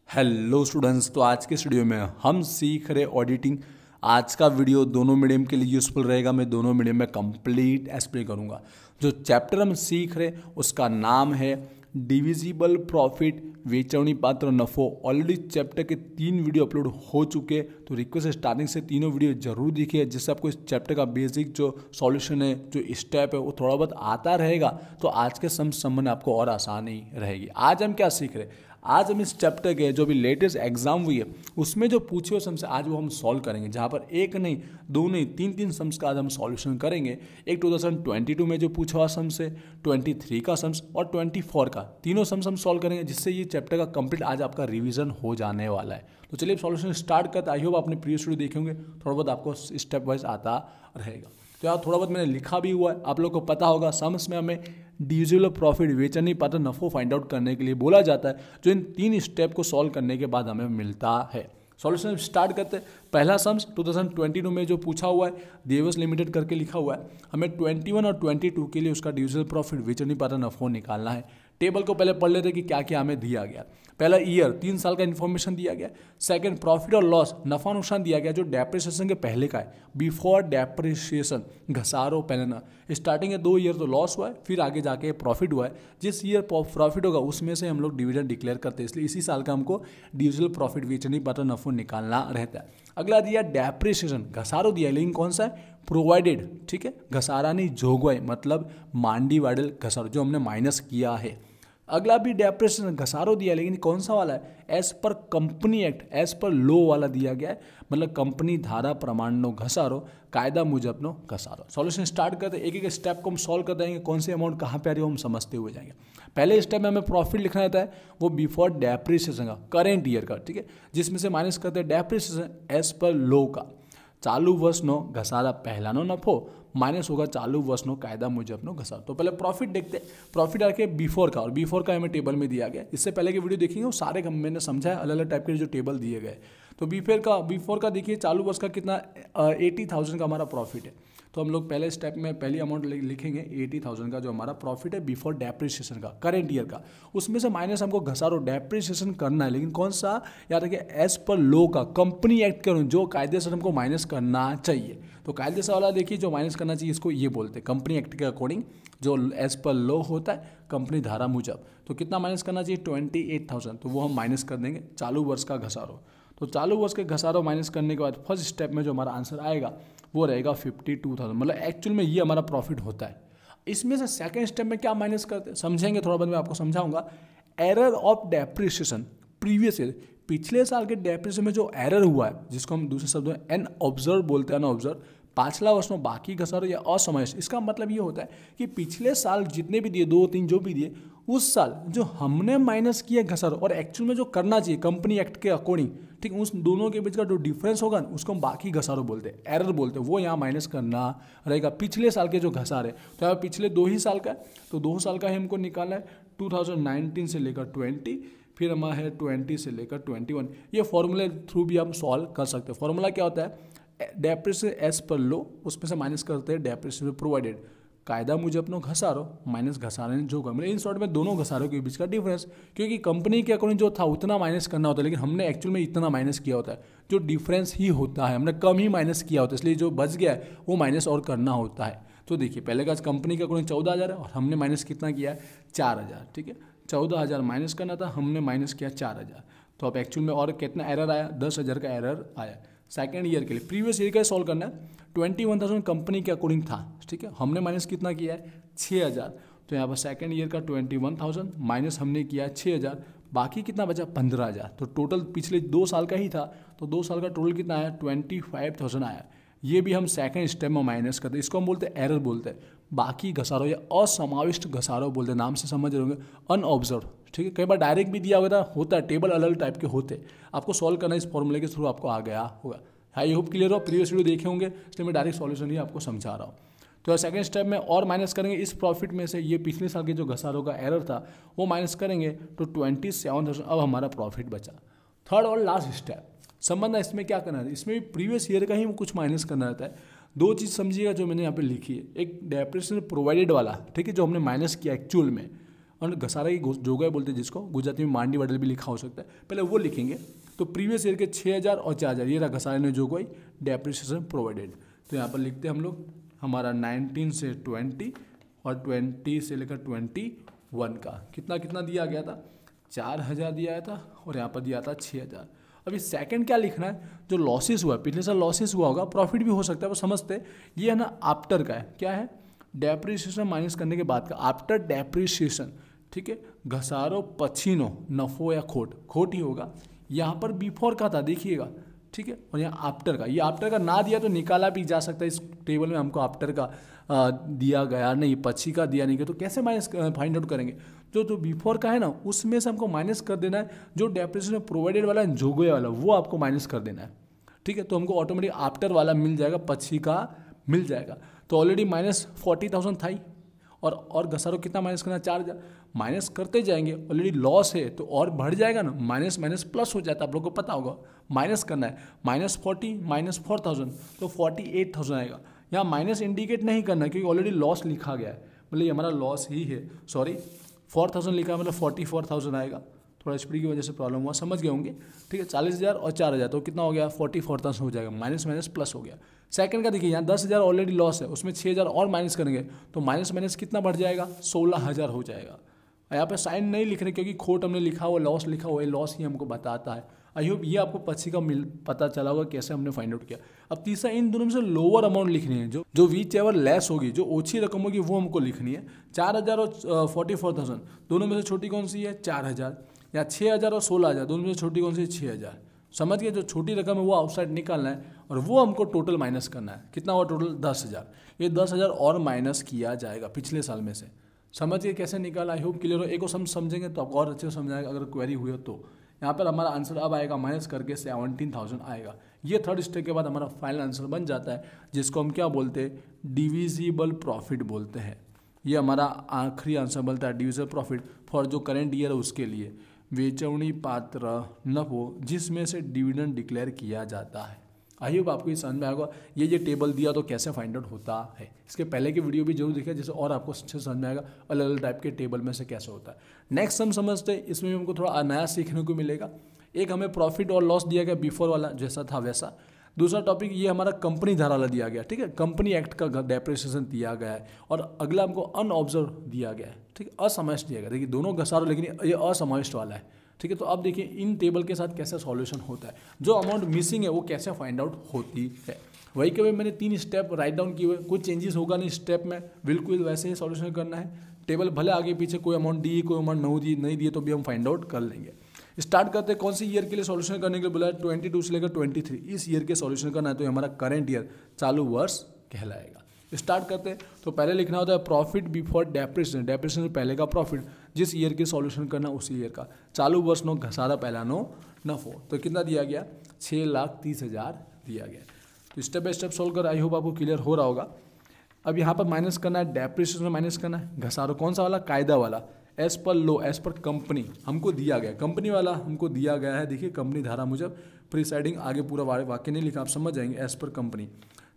Hello students, तो आज के वीडियो में हम सीख रहे ऑडिटिंग। आज का वीडियो दोनों मीडियम के लिए यूज़फुल रहेगा। मैं दोनों मीडियम में कंप्लीट एक्सप्लेन करूंगा। जो चैप्टर हम सीख रहे उसका नाम है डिविजिबल प्रॉफिट, वेचनी पात्र नफो। ऑलरेडी चैप्टर के 3 वीडियो अपलोड हो चुके, तो रिक्वेस्ट स्टार्टिंग से तीनों वीडियो जरूर देखिए, जिससे आपको इस चैप्टर का बेसिक जो सॉल्यूशन है, जो स्टेप है, वो थोड़ा बहुत आता रहेगा। तो आज के समझ आपको और आसानी रहेगी। आज हम क्या सीख रहे हैं? आज हम इस चैप्टर के जो भी लेटेस्ट एग्जाम हुई है उसमें जो पूछे हुए सम्स आज वो हम सॉल्व करेंगे, जहाँ पर एक नहीं, दो नहीं, तीन सम्स का आज हम सॉल्यूशन करेंगे। एक 2022 में जो पूछा हुआ सम्स है, 23 का सम्स और 24 का, तीनों सम्स हम सॉल्व करेंगे, जिससे ये चैप्टर का कंप्लीट आज आपका रिवीजन हो जाने वाला है। तो चलिए सॉल्यूशन स्टार्ट करते। आई होप आपने प्रीवियस वीडियो देखे होंगे, थोड़ा बहुत आपको स्टेप वाइज आता रहेगा। तो यार थोड़ा बहुत मैंने लिखा भी हुआ है, आप लोग को पता होगा। सम्स में हमें डिविजिबल प्रॉफिट, वेचनी पात्र नफो फाइंड आउट करने के लिए बोला जाता है, जो इन 3 स्टेप को सॉल्व करने के बाद हमें मिलता है। सॉल्यूशन स्टार्ट करते हैं। पहला सम्स 2022 में जो पूछा हुआ है, देवस लिमिटेड करके लिखा हुआ है। हमें 21 और 22 के लिए उसका डिविजिबल प्रॉफिट, वेचनी पात्र नफो निकालना है। टेबल को पहले पढ़ लेते कि क्या क्या हमें दिया गया। पहला ईयर, 3 साल का इन्फॉर्मेशन दिया गया। सेकंड, प्रॉफिट और लॉस, नफा नुकसान दिया गया, जो डेप्रिसिएशन के पहले का है। बिफोर डेप्रिसिएशन, घसारो पहले, स्टार्टिंग है 2 ईयर तो लॉस हुआ है, फिर आगे जाके प्रॉफिट हुआ है। जिस ईयर प्रॉफिट होगा उसमें से हम लोग डिविडेंड डिक्लेयर करते हैं, इसलिए इसी साल का हमको डिविजिबल प्रॉफिट, वेचनी पात्र नफो निकालना रहता है। अगला दिया डेप्रिसिएशन, घसारो दिया, लेकिन कौन सा है? प्रोवाइडेड, ठीक है, घसारा नहीं, जोगवाई, मतलब मांडी वाडल घसारो, जो हमने माइनस किया है। अगला भी डेप्रिसिएशन, घसारो दिया, लेकिन कौन सा वाला है? As per company act, as per law वाला दिया गया है, मतलब कंपनी धारा प्रमाण नो घसारो, कायदा मुजब नो घसारो। सॉल्यूशन स्टार्ट करते, एक एक स्टेप को हम सॉल्व कर देंगे। कौन से अमाउंट कहाँ पे आ रही है हम समझते हुए जाएंगे। पहले स्टेप में हमें प्रॉफिट लिखना रहता है, वो बिफोर डेप्रिसिएशन का, करेंट ईयर का, ठीक है, जिसमें से माइनस करते हैं डेप्रिसिएशन एज पर लॉ का। चालू वर्ष नो घसारा पहला नो नफो, माइनस होगा चालू वर्ष नो कायदा मुजब नो घसारा। तो पहले प्रॉफिट देखते हैं। प्रॉफिट आके बिफोर का, और बिफोर का हमें टेबल में दिया गया। इससे पहले के वीडियो देखेंगे वो सारे मैंने समझा है, अलग अलग टाइप के जो टेबल दिए गए। तो बिफोर का देखिए, चालू वर्ष का कितना 80,000 का हमारा प्रॉफिट है। तो हम लोग पहले स्टेप में पहली अमाउंट लिखेंगे 80,000 का, जो हमारा प्रॉफिट है बिफोर डेप्रिसिएशन का, करेंट ईयर का। उसमें से माइनस हमको घसारो डेप्रिसिएशन करना है, लेकिन कौन सा? याद रखिए, एज पर लॉ का, कंपनी एक्ट के अनुसार जो कायदे से हमको माइनस करना चाहिए। तो कायदे से वाला देखिए, जो माइनस करना चाहिए इसको ये बोलते हैं कंपनी एक्ट के अकॉर्डिंग, जो एज पर लॉ होता है कंपनी धारा मुजब। तो कितना माइनस करना चाहिए? 28,000। तो वो हम माइनस कर देंगे चालू वर्ष का घसारो। तो चालू वर्ष के घसारो माइनस करने के बाद फर्स्ट स्टेप में जो हमारा आंसर आएगा वो रहेगा 52,000, मतलब एक्चुअल में ये हमारा प्रॉफिट होता है। इसमें से सेकंड स्टेप में क्या माइनस करते हैं समझेंगे, थोड़ा बहुत मैं आपको समझाऊंगा। Error of depreciation previous year, पिछले साल के डेप्रिसिएशन में जो एरर हुआ है, जिसको हम दूसरे शब्दों में एन ऑब्जर्व बोलते हैं, अनऑब्जर्व, पाछला वर्ष में बाकी घसारो या असमय। इसका मतलब ये होता है कि पिछले साल जितने भी दिए, 2-3 जो भी दिए, उस साल जो हमने माइनस किया घसारो और एक्चुअल में जो करना चाहिए कंपनी एक्ट के अकॉर्डिंग, ठीक, उस दोनों के बीच का जो डिफरेंस होगा उसको हम बाकी घसारो बोलते हैं, एरर बोलते हैं, वो यहाँ माइनस करना रहेगा पिछले साल के जो घसारे। तो यहाँ पिछले 2 ही साल का है, तो 2 साल का ही हमको निकालना है, 2019 से लेकर 20, फिर हमारा है 20 से लेकर 21। ये फॉर्मूले थ्रू भी हम सॉल्व कर सकते हैं। फॉर्मूला क्या होता है? डेप्रिसिएशन एज पर लो, उसमें से माइनस करते हैं डेप्रिसिएशन प्रोवाइडेड, कायदा मुजब नो घसारो माइनस घसारे जो, मतलब इन शॉर्ट में दोनों घसारों के बीच का डिफरेंस, क्योंकि कंपनी के अकॉर्डिंग जो था उतना माइनस करना होता है, लेकिन हमने एक्चुअल में इतना माइनस किया होता है, जो डिफरेंस ही होता है, हमने कम ही माइनस किया होता है, इसलिए जो बच गया है वो माइनस और करना होता है। तो देखिए, पहले का कंपनी के अकॉर्डिंग 14,000 है और हमने माइनस कितना किया है? 4,000, ठीक है, 14,000 माइनस करना था, हमने माइनस किया 4,000। तो अब एक्चुअल में और कितना एरर आया? 10,000 का एरर आया। सेकेंड ईयर के लिए, प्रीवियस ईयर का सॉल्व करना है। 21,000 कंपनी के अकॉर्डिंग था, ठीक है, हमने माइनस कितना किया है? 6,000। तो यहाँ पर सेकेंड ईयर का 21,000 माइनस हमने किया 6,000, बाकी कितना बचा? 15,000। तो टोटल पिछले 2 साल का ही था, तो 2 साल का टोटल कितना आया? 25,000 आया। ये भी हम सेकंड स्टेप में माइनस करते हैं, इसको हम बोलते हैं एरर बोलते हैं। बाकी घसारो या असमाविष्ट घसारो बोलते हैं, नाम से समझ रहे होंगे, अनऑब्जर्व, ठीक है। कई बार डायरेक्ट भी दिया होता है, टेबल अलग अलग टाइप के होते हैं, आपको सॉल्व करना इस फॉर्मूले के थ्रू आपको आ गया होगा। आई होप क्लियर हो, प्रीवियस वीडियो देखे होंगे, इसलिए मैं डायरेक्ट सॉल्यूशन ही आपको समझा रहा हूँ। तो सेकंड स्टेप में और माइनस करेंगे इस प्रॉफिट में से, ये पिछले साल के जो घसारों का एरर था वो माइनस करेंगे, तो 27,000 अब हमारा प्रॉफिट बचा। थर्ड और लास्ट स्टेप संबंध है, इसमें क्या करना है? इसमें भी प्रीवियस ईयर का ही कुछ माइनस करना रहता है। 2 चीज़ समझिएगा जो मैंने यहाँ पे लिखी है, एक डेप्रिसिएशन प्रोवाइडेड वाला, ठीक है, जो हमने माइनस किया एक्चुअल में, और घसारा की जोगवाई बोलते हैं जिसको, गुजराती में मांडी वडल भी लिखा हो सकता है, पहले वो लिखेंगे। तो प्रीवियस ईयर के 6000 और 4000 ये रहा घसारे ने जोगवाई, डेप्रिसिएशन प्रोवाइडेड। तो यहाँ पर लिखते हैं हम लोग हमारा 19 से 20 और 20 से लेकर 21 का कितना कितना दिया गया था, 4000 दिया गया था और यहाँ पर दिया था 6000। अभी सेकंड क्या लिखना है, जो लॉसेस हुआ, पिछले साल लॉसेस हुआ होगा, प्रॉफिट भी हो सकता है, वो समझते हैं। ये है ना आफ्टर का है, क्या है, डेप्रिसिएशन माइनस करने के बाद का, आफ्टर डेप्रिसिएशन, ठीक है। घसारो पछीनो, नफो या खोट ही होगा। यहाँ पर बिफोर का था देखिएगा, ठीक है, और यहाँ आफ्टर का, ये आफ्टर का ना दिया तो निकाला भी जा सकता है। इस टेबल में हमको आफ्टर का दिया गया नहीं, पछी का दिया नहीं गया, तो कैसे माइनस फाइंड आउट करेंगे। जो बिफोर का है ना उसमें से हमको माइनस कर देना है, जो डेप्रिसिएशन प्रोवाइडेड वाला है जोगवाई वाला वो आपको माइनस कर देना है, ठीक है। तो हमको ऑटोमेटिक आफ्टर वाला मिल जाएगा, पछी का मिल जाएगा। तो ऑलरेडी माइनस 40,000 था ही, और घसारो कितना माइनस करना है, 4000 माइनस करते जाएंगे। ऑलरेडी लॉस है तो और बढ़ जाएगा ना, माइनस माइनस प्लस हो जाता है, आप लोगों को पता होगा। माइनस करना है, -40 माइनस 4000 तो 48,000 आएगा। यहाँ माइनस इंडिकेट नहीं करना क्योंकि ऑलरेडी लॉस लिखा गया है, मतलब ये हमारा लॉस ही है, सॉरी 4000 लिखा है, मतलब 44,000 आएगा। थोड़ा स्पीड की वजह से प्रॉब्लम हुआ, समझ गए होंगे, ठीक है। 40,000 और 4000 तो कितना हो गया, 44,000 हो जाएगा, माइनस माइनस प्लस हो गया। सेकंड का देखिए, यहाँ 10,000 ऑलरेडी लॉस है, उसमें 6,000 और माइनस करेंगे तो माइनस माइनस कितना बढ़ जाएगा, 16,000 हो जाएगा। यहाँ पे साइन नहीं लिख रहे क्योंकि खोट हमने लिखा हुआ, लॉस लिखा हुआ है, लॉस ही हमको बताता है। आई होप ये आपको पछी का पता चला होगा कैसे हमने फाइंड आउट किया। अब तीसरा, इन दोनों में से लोअर अमाउंट लिखनी है, जो विच एवर लेस होगी, जो ओछी रकम होगी वो हमको लिखनी है। 4,000 और 44,000 दोनों में से छोटी कौन सी है, 4,000, या 6,000 और 16,000 दोनों में से छोटी कौन सी है, 6,000। समझ गए, जो छोटी रकम है वो आउटसाइड निकालना है और वो हमको टोटल माइनस करना है। कितना हुआ टोटल, 10,000। ये 10,000 और माइनस किया जाएगा पिछले साल में से। समझिए कैसे निकाला, आई होप क्लियर हो। एक को समझेंगे तो आपको और अच्छे से समझाएगा अगर क्वेरी हुई हो तो। यहाँ पर हमारा आंसर अब आएगा माइनस करके 17,000 आएगा। ये थर्ड स्टेप के बाद हमारा फाइनल आंसर बन जाता है, जिसको हम क्या बोलते हैं, डिविजिबल प्रॉफिट बोलते हैं। ये हमारा आखिरी आंसर बनता है, डिविजिबल प्रॉफिट फॉर जो करेंट ईयर है उसके लिए, वेचवनी पात्र नफो जिसमें से डिविडेंड डिक्लेयर किया जाता है। आई होप आपको ये समझ में आएगा, ये ज़ दिया तो कैसे फाइंड आउट होता है। इसके पहले की वीडियो भी जरूर देखिए, जिससे और आपको अच्छे समझ में आएगा अलग अलग टाइप के टेबल में से कैसे होता है। नेक्स्ट हम समझते हैं, इसमें भी हमको थोड़ा नया सीखने को मिलेगा। एक हमें प्रॉफिट और लॉस दिया गया बिफोर वाला जैसा था वैसा। दूसरा टॉपिक ये हमारा कंपनी धारा वाला दिया गया, ठीक है, कंपनी एक्ट का डेप्रिसिएशन दिया गया है। और अगला हमको अनऑब्जर्व दिया गया है, ठीक है, असमाविष्ट दिया गया। देखिए दोनों घसारो, लेकिन ये असमाविष्ट वाला है, ठीक है। तो अब देखिए इन टेबल के साथ कैसे सॉल्यूशन होता है, जो अमाउंट मिसिंग है वो कैसे फाइंड आउट होती है। वही के मैंने 3 स्टेप राइट डाउन किए हुए, कुछ चेंजेस होगा नहीं स्टेप में, बिल्कुल वैसे ही सॉल्यूशन करना है। टेबल भले आगे पीछे कोई अमाउंट दी, कोई अमाउंट नहीं दिए तो भी हम फाइंड आउट कर लेंगे। स्टार्ट करते हैं, कौन सी ईयर के लिए सॉल्यूशन करने के लिए बोला है, 22 से लेकर 23 इस ईयर के सॉल्यूशन करना है, तो हमारा करंट ईयर चालू वर्ष कहलाएगा। स्टार्ट करते हैं तो पहले लिखना होता है प्रॉफिट बिफोर डेप्रिसिएशन, डेप्रिसिएशन पहले का प्रॉफिट, जिस ईयर के सॉल्यूशन करना उसी ईयर का, चालू वर्ष नो घसारा पहला नो नफो। तो कितना दिया गया, 6,30,000 दिया गया। तो स्टेप बाय स्टेप सोल्व कर, आई होप आपको क्लियर हो रहा होगा। अब यहाँ पर माइनस करना है, डेप्रिसिएशन माइनस करना है, घसारो कौन सा वाला, कायदा वाला, एज पर लो, एज पर कंपनी हमको दिया गया, कंपनी वाला हमको दिया गया है। देखिए कंपनी धारा मुजब प्रीसाइडिंग, आगे पूरा वाक्य नहीं लिखा, आप समझ जाएंगे। एज पर कंपनी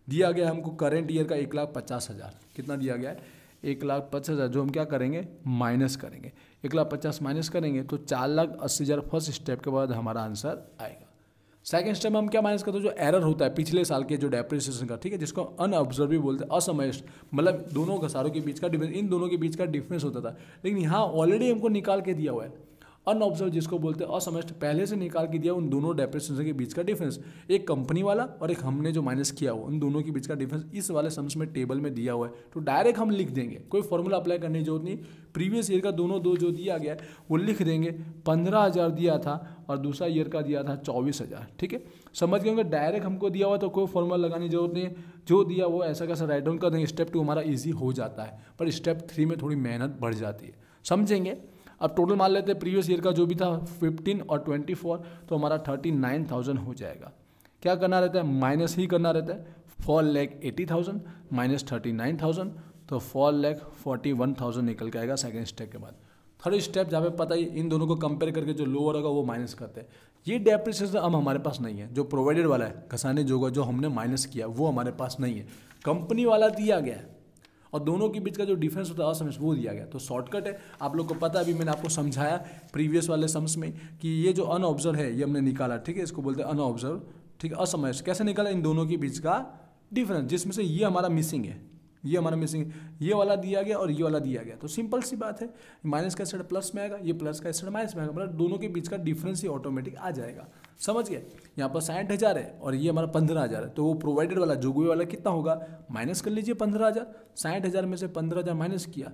दिया गया हमको करेंट ईयर का 1,50,000, कितना दिया गया है, 1,50,000, जो हम क्या करेंगे माइनस करेंगे, 1,50,000 माइनस करेंगे तो 4,80,000 फर्स्ट स्टेप के बाद हमारा आंसर आएगा। सेकंड स्टेप में हम क्या माइनस करते हैं, जो एरर होता है पिछले साल के जो डेप्रिसिएशन का, ठीक है, जिसको अनऑब्जर्व बोलते हैं, असमयस्ट, मतलब दोनों घसारों के बीच का डिफरेंस, इन दोनों के बीच का डिफरेंस होता था। लेकिन यहाँ ऑलरेडी हमको निकाल के दिया हुआ है, अनऑब्जर्व जिसको बोलते हैं, असमयस्ट, पहले से निकाल के दिया उन दोनों डेप्रिसिएशन के बीच का डिफरेंस, एक कंपनी वाला और एक हमने जो माइनस किया हुआ, उन दोनों के बीच का डिफरेंस इस वाले सम्स में टेबल में दिया हुआ है। तो डायरेक्ट हम लिख देंगे, कोई फॉर्मूला अप्लाई करने की जरूरत नहीं। प्रीवियस ईयर का दोनों जो दिया गया है वो लिख देंगे, 15,000 दिया था और दूसरा ईयर का दिया था 24,000, ठीक है, समझ गए होंगे। डायरेक्ट हमको दिया हुआ तो कोई फॉर्मूला लगाने की जरूरत नहीं है, जो दिया वो ऐसा कैसा राइट डाउन कर देंगे। स्टेप 2 हमारा ईजी हो जाता है, पर स्टेप 3 में थोड़ी मेहनत बढ़ जाती है, समझेंगे। अब टोटल मान लेते हैं प्रीवियस ईयर का जो भी था 15 और 24, तो हमारा 39,000 हो जाएगा। क्या करना रहता है, माइनस ही करना रहता है, 4,80,000 माइनस 39,000 तो 4,41,000 निकल के आएगा सेकेंड स्टेप के बाद। थर्ड स्टेप जहाँ पे पता ही इन दोनों को कंपेयर करके जो लोअर होगा वो माइनस करते हैं। ये डेप्रिसिएशन अब हमारे पास नहीं है, जो प्रोवाइडेड वाला है घसाने जो हमने माइनस किया वो हमारे पास नहीं है, कंपनी वाला दिया गया है और दोनों के बीच का जो डिफरेंस होता है असमय वो दिया गया। तो शॉर्टकट है, आप लोग को पता है, अभी मैंने आपको समझाया प्रीवियस वाले सम्स में कि ये जो अनऑब्जर्व है ये हमने निकाला, ठीक है, इसको बोलते हैं अनऑब्जर्व, ठीक है, असमय। कैसे निकाला, इन दोनों के बीच का डिफरेंस, जिसमें से ये हमारा मिसिंग है, ये हमारा मिसिंग है, ये वाला दिया गया और ये वाला दिया गया। तो सिंपल सी बात है, माइनस का साइड प्लस में आएगा, ये प्लस का साइड माइनस में आएगा, मतलब दोनों के बीच का डिफरेंस ही ऑटोमेटिक आ जाएगा। समझ गए, यहाँ पर 60,000 है और ये हमारा 15,000 है, तो वो प्रोवाइडेड वाला जोगवे वाला कितना होगा, माइनस कर लीजिए 15,000। 60,000 में से 15,000 माइनस किया,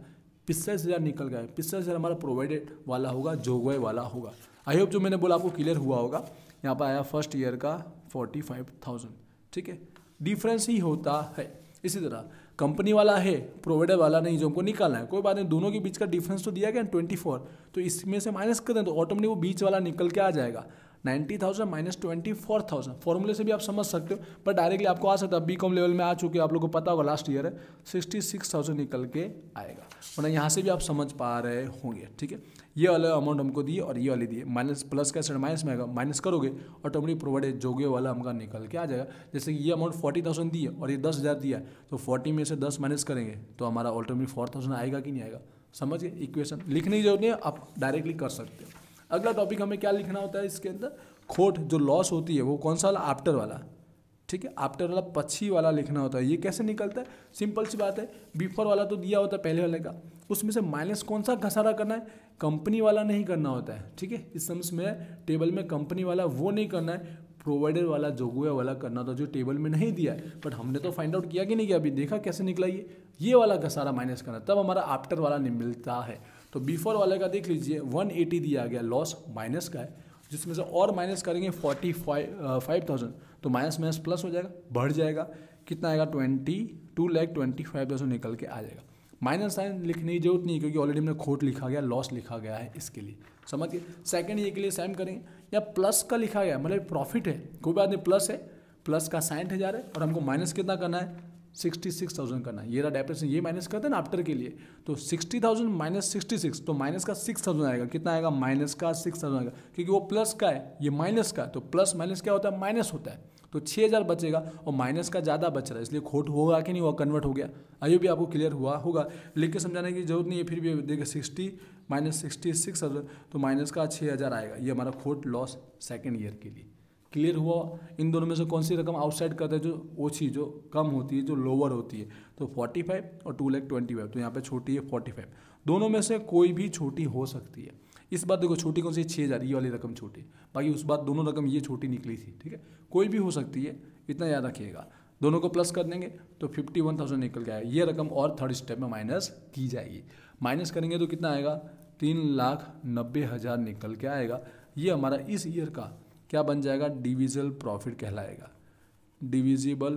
45,000 निकल गया। 45,000 हमारा प्रोवाइडेड वाला होगा, जोगवे वाला होगा। आई होप जो मैंने बोला आपको क्लियर हुआ होगा। यहाँ पर आया फर्स्ट ईयर का 45,000, ठीक है, डिफरेंस ही होता है। इसी तरह कंपनी वाला है, प्रोवाइडर वाला नहीं, जो हमको निकालना है, कोई बात नहीं, दोनों के बीच का डिफरेंस तो दिया गया 24, तो इसमें से माइनस कर दें तो ऑटोमेटिक वो बीच वाला निकल के आ जाएगा। 90,000 माइनस 24,000, फॉर्मूले से भी आप समझ सकते हो, पर डायरेक्टली आपको आ सकता है, बीकॉम लेवल में आ चुके आप लोगों को पता होगा, लास्ट ईयर है, 66,000 निकल के आएगा, वरना यहाँ से भी आप समझ पा रहे होंगे, ठीक है। ये वाला अमाउंट हमको दिए और ये वाली दिए, माइनस प्लस का साइड माइनस में आएगा, माइनस करोगे ऑटोमेटिक प्रोवाइडेड जोगे वाला हमका निकल के आ जाएगा। जैसे कि ये अमाउंट 40,000 दिए और ये 10,000 दिया, तो 40 में से 10 माइनस करेंगे तो हमारा ऑटोमेटिक 4,000 आएगा कि नहीं आएगा। समझ गए, इक्वेशन लिखने की जरूरत नहीं है, आप डायरेक्टली कर सकते हो। अगला टॉपिक हमें क्या लिखना होता है इसके अंदर, खोट जो लॉस होती है वो कौन सा वाला, आफ्टर वाला, ठीक है, आफ्टर वाला पछी वाला लिखना होता है। ये कैसे निकलता है, सिंपल सी बात है, बिफोर वाला तो दिया होता है पहले वाले का, उसमें से माइनस कौन सा घसारा करना है, कंपनी वाला नहीं करना होता है, ठीक है। इस सम्स में टेबल में कंपनी वाला वो नहीं करना है, प्रोवाइडर वाला जोगुआ वाला करना था, जो टेबल में नहीं दिया है, बट हमने तो फाइंड आउट किया कि नहीं किया, अभी देखा कैसे निकला, ये वाला घसारा माइनस करना, तब हमारा आफ्टर वाला नहीं मिलता है। तो बिफोर वाले का देख लीजिए 180 दिया गया, लॉस माइनस का है, जिसमें से और माइनस करेंगे 45,000, तो माइनस माइनस प्लस हो जाएगा, बढ़ जाएगा, कितना आएगा 22,25,000 निकल के आ जाएगा। माइनस साइन लिखने की जरूरत नहीं, क्योंकि ऑलरेडी हमने खोट लिखा गया, लॉस लिखा गया है, इसके लिए समझिए। सेकंड ये के लिए सेम करेंगे, या प्लस का लिखा गया मतलब प्रॉफिट है, कोई बात नहीं, प्लस है, प्लस का 60,000 है और हमको माइनस कितना करना है, 66,000 करना है। ये रहा डेप्रिसिएशन, ये माइनस करते हैं ना आफ्टर के लिए, तो 60,000 माइनस 66, तो माइनस का 6,000 आएगा, कितना आएगा, माइनस का 6,000 आएगा, क्योंकि वो प्लस का है, ये माइनस का है, तो प्लस माइनस क्या होता है, माइनस होता है, तो 6,000 बचेगा और माइनस का ज़्यादा बच रहा है, इसलिए खोट होगा कि नहीं हुआ, कन्वर्ट हो गया। आइए भी आपको क्लियर हुआ होगा, लिख के समझाने की जरूरत नहीं है, फिर भी देखिए 60 माइनस 66,000, तो माइनस का 6,000 आएगा, ये हमारा खोट लॉस सेकेंड ईयर के लिए। क्लियर हुआ। इन दोनों में से कौन सी रकम आउटसाइड करता है, जो ओछी, जो कम होती है, जो लोअर होती है, तो 45 और 2,25,000, तो यहाँ पे छोटी है 45, दोनों में से कोई भी छोटी हो सकती है। इस बार देखो छोटी कौन सी, 6,000, ये वाली रकम छोटी, बाकी उस बार दोनों रकम ये छोटी निकली थी, ठीक है, कोई भी हो सकती है, इतना याद रखिएगा। दोनों को प्लस कर देंगे तो 51,000 निकल के आएगा, ये रकम और थर्ड स्टेप में माइनस की जाएगी, माइनस करेंगे तो कितना आएगा, 3,90,000 निकल के आएगा। ये हमारा इस ईयर का क्या बन जाएगा, डिविजिबल प्रॉफिट कहलाएगा, डिविजिबल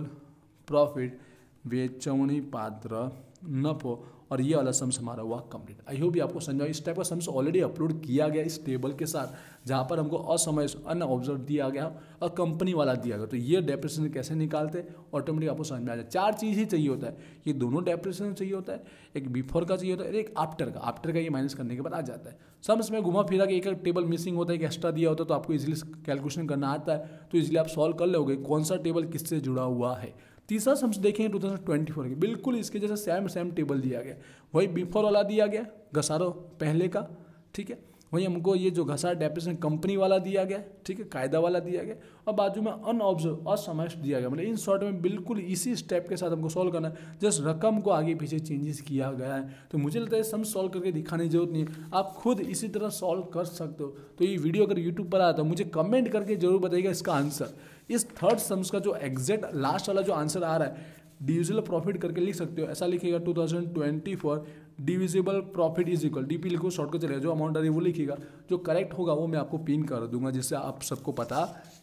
प्रॉफिट, वेचवणी पात्र नफो, और ये वाला सम्स हमारा हुआ कंप्लीट। आई होप ये आपको समझा। इस टाइप का सम्स ऑलरेडी अपलोड किया गया इस टेबल के साथ, जहाँ पर हमको असमय अनऑब्जर्व दिया गया और कंपनी वाला दिया गया, तो ये डेप्रिसिएशन कैसे निकालते ऑटोमेटिक आपको समझ में आ जाए। 4 चीज़ ही चाहिए होता है, ये दोनों डेप्रिसिएशन चाहिए होता है, एक बिफोर का चाहिए होता है, एक आफ्टर का। आफ्टर का ये माइनस करने के बाद आ जाता है। सम्स में घुमा फिरा के एक टेबल मिसिंग होता है, एक एक्स्ट्रा दिया होता है, तो आपको इजीली कैलकुलेशन करना आता है, तो इजीली आप सॉल्व कर लोगे कौन सा टेबल किससे जुड़ा हुआ है। तीसरा सम्स देखेंगे 2024 के, बिल्कुल इसके जैसे सेम टेबल दिया गया, वही बिफोर वाला दिया गया, घसारो पहले का, ठीक है, वही हमको ये जो घसारा डेप्रिसिएशन कंपनी वाला दिया गया, ठीक है, कायदा वाला दिया गया, और बाजू में अनऑब्जर्व असमय दिया गया। मतलब इन शॉर्ट में बिल्कुल इसी स्टेप के साथ हमको सॉल्व करना है, जस्ट रकम को आगे पीछे चेंजेस किया गया है। तो मुझे लगता है सम सॉल्व करके दिखाने की जरूरत नहीं है, आप खुद इसी तरह सॉल्व कर सकते हो। तो ये वीडियो अगर यूट्यूब पर आया तो मुझे कमेंट करके जरूर बताइएगा इसका आंसर। इस थर्ड सम्स का जो एग्जैक्ट लास्ट वाला जो आंसर आ रहा है, डिविजिबल प्रॉफिट करके लिख सकते हो, ऐसा लिखिएगा 2024 divisible profit is equal, DP लिखो, शॉर्टकट चलेगा, जो अमाउंट आ रही है वो लिखिएगा, जो करेक्ट होगा वो मैं आपको पिन कर दूंगा, जिससे आप सबको पता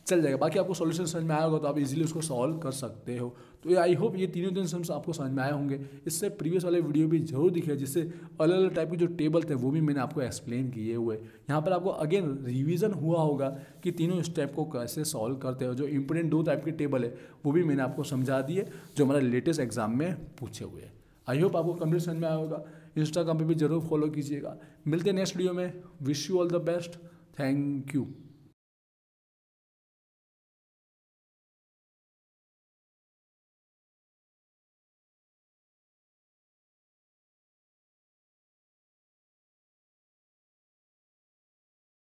चल जाएगा। बाकी आपको सॉल्यूशन समझ में आया होगा तो आप इजीली उसको सॉल्व कर सकते हो। तो आई होप ये तीनों सम्स आपको समझ में आए होंगे। इससे प्रीवियस वाले वीडियो भी जरूर दिखे, जिससे अलग अलग टाइप के जो टेबल थे वो भी मैंने आपको एक्सप्लेन किए हुए। यहाँ पर आपको अगेन रिविजन हुआ होगा कि तीनों स्टेप को कैसे सॉल्व करते हो। जो इंपॉर्टेंट 2 टाइप के टेबल है वो भी मैंने आपको समझा दिए, जो हमारा लेटेस्ट एग्जाम में पूछे हुए हैं। आई होप आपको कंप्लीट समझ में आया होगा। इंस्टाग्राम पे भी जरूर फॉलो कीजिएगा। मिलते हैं नेक्स्ट वीडियो में। Wish you all the best. Thank you.